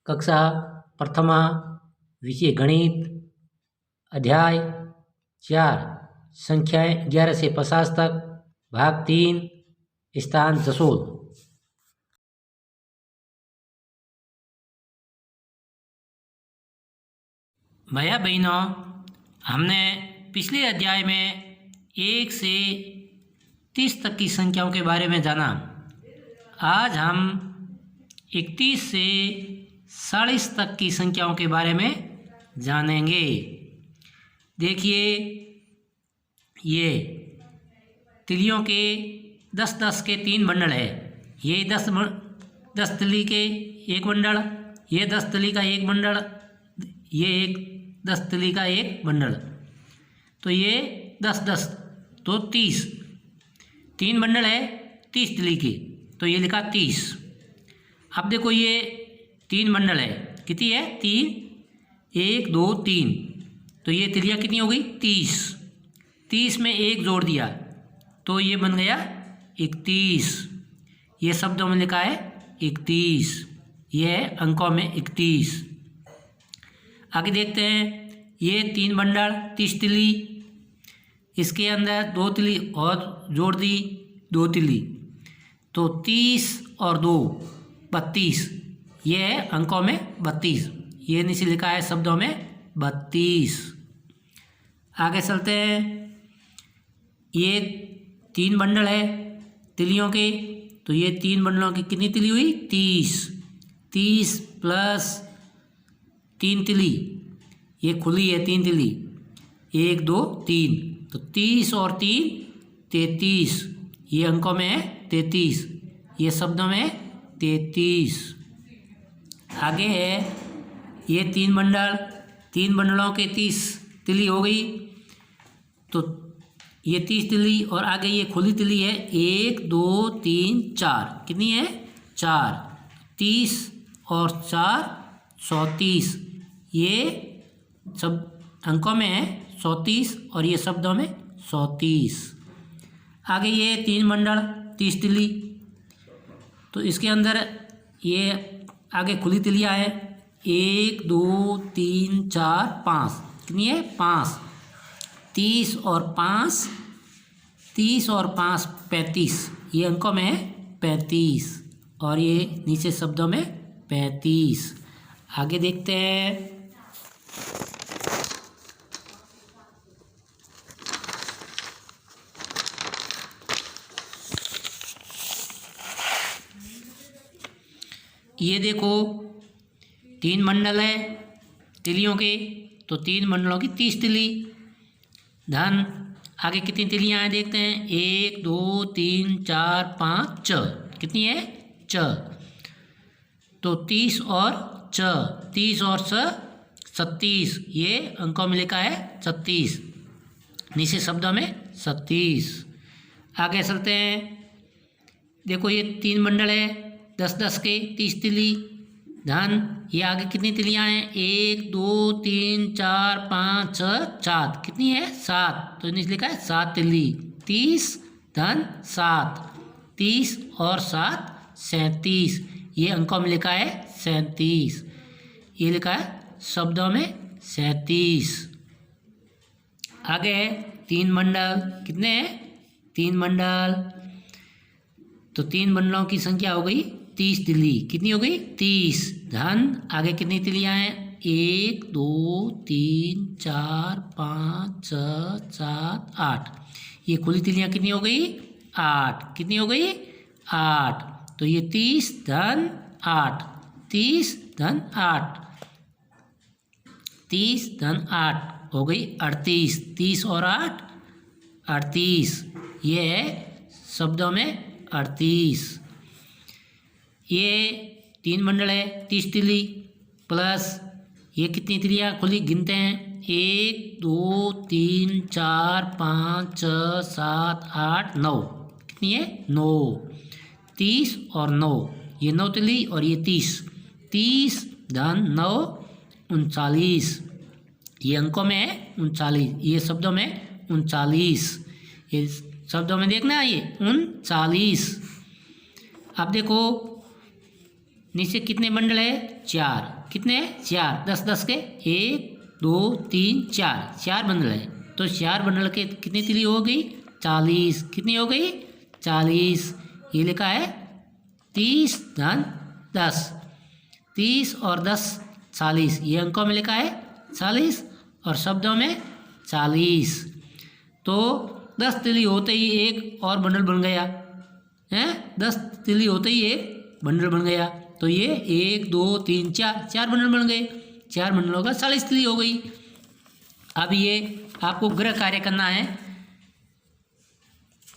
कक्षा प्रथमा विषय गणित अध्याय 4 संख्याएं 11 से 50 तक भाग 3 स्थान जसोल। भैया बहनों, हमने पिछले अध्याय में 1 से 30 तक की संख्याओं के बारे में जाना। आज हम 31 से 40 तक की संख्याओं के बारे में जानेंगे। देखिए, ये तिलियों के 10-10 के 3 बंडल है। ये 10 तिली के एक बंडल, ये 10 तिली का एक बंडल, ये एक 10 तिली का एक बंडल। तो ये 10-10 तो 30, 3 बंडल है 30 तिली के, तो ये लिखा 30। अब देखो, ये 3 बंडल है, कितनी है 3, 1 2 3, तो ये तिलियाँ कितनी हो गई 30। 30 में 1 जोड़ दिया तो ये बन गया 31। ये शब्दों में लिखा है 31, ये है अंकों में 31। आगे देखते हैं, ये 3 बंडल 30 तिली, इसके अंदर 2 तिली और जोड़ दी, 2 तिली, तो 30 और 2 32, ये है अंकों में 32। ये नीचे लिखा है शब्दों में 32। आगे चलते हैं, ये 3 बंडल है तिलियों के, तो ये 3 बंडलों की कितनी तिली हुई 30। 30 प्लस 3 तिली, ये खुली है 3 तिली, 1 2 3, तो 30 और 3 33, ये अंकों में है 33, ये शब्दों में 33। आगे है, ये 3 बंडल, 3 बंडलों के 30 तिली हो गई, तो ये 30 तिली और आगे ये खुली तिली है 1 2 3 4, कितनी है 4, 30 और 4 34, ये सब अंकों में है 34 और ये शब्दों में 34। आगे ये 3 बंडल 30 तिली, तो इसके अंदर ये आगे खुली तिलियाँ है 1 2 3 4 5, कितनी है 5, 30 और 5 35, ये अंकों में है 35 और ये नीचे शब्दों में 35। आगे देखते हैं, ये देखो 3 बंडल है तिलियों के, तो 3 बंडलों की 30 तिली धन आगे कितनी तिलियाँ हैं देखते हैं 1 2 3 4 5 6, कितनी है 6, तो 30 और 6, 30 और 6 36, ये अंकों में लिखा है 36, नीचे शब्दों में 36। आगे चलते हैं, देखो ये 3 बंडल है 10-10 के 30 तिली धन, ये आगे कितनी तिलियाँ हैं 1 2 3 4 5 6 7, कितनी है 7, तो नीचे लिखा है 7 तिली, 30 धन 7, 30 और 7 37, ये अंकों में लिखा है 37, ये लिखा है शब्दों में 37। आगे है 3 बंडल, कितने हैं 3 बंडल, तो 3 बंडलों की संख्या हो गई 30 तिली, कितनी हो गई 30 धन आगे कितनी तिलियाँ हैं 1 2 3 4 5 6 7 8, ये खुली तिलियाँ कितनी हो गई 8, कितनी हो गई 8, तो ये 30 धन 8, 30 धन 8, 30 धन 8 हो गई 38, 30 और 8 38, ये है शब्दों में 38। ये 3 बंडल है 30 तिली प्लस ये कितनी तिलियाँ खुली गिनते हैं 1 2 3 4 5 6 7 8 9, कितनी है 9, 30 और 9, ये 9 तिली और ये 30, 30 धन 9 39, ये अंकों में है 39, ये शब्दों में 39, ये शब्दों में देखना ये 39। अब देखो नीचे कितने बंडल है? 4। कितने? 4। 10 10 के 1 2 3 4, 4 बंडल है। तो 4 बंडल के कितनी तिली हो गई? 40। कितनी हो गई? 40। ये लिखा है 30 धन 10। 30 और 10 40, ये अंकों में लिखा है 40 और शब्दों में 40। तो 10 तिली होते ही एक और बंडल बन गया है। 10 तिली होते ही एक बंडल बन गया। तो ये 1 2 3 4, 4 बंडल बन गए। 4 बंडलों का 40 तिली हो गई। अब ये आपको गृह कार्य करना है।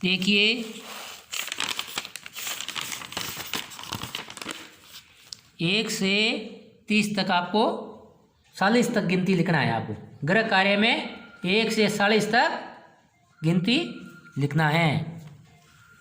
देखिए, एक से 30 तक आपको 40 तक गिनती लिखना है। आपको गृह कार्य में 1 से 40 तक गिनती लिखना है।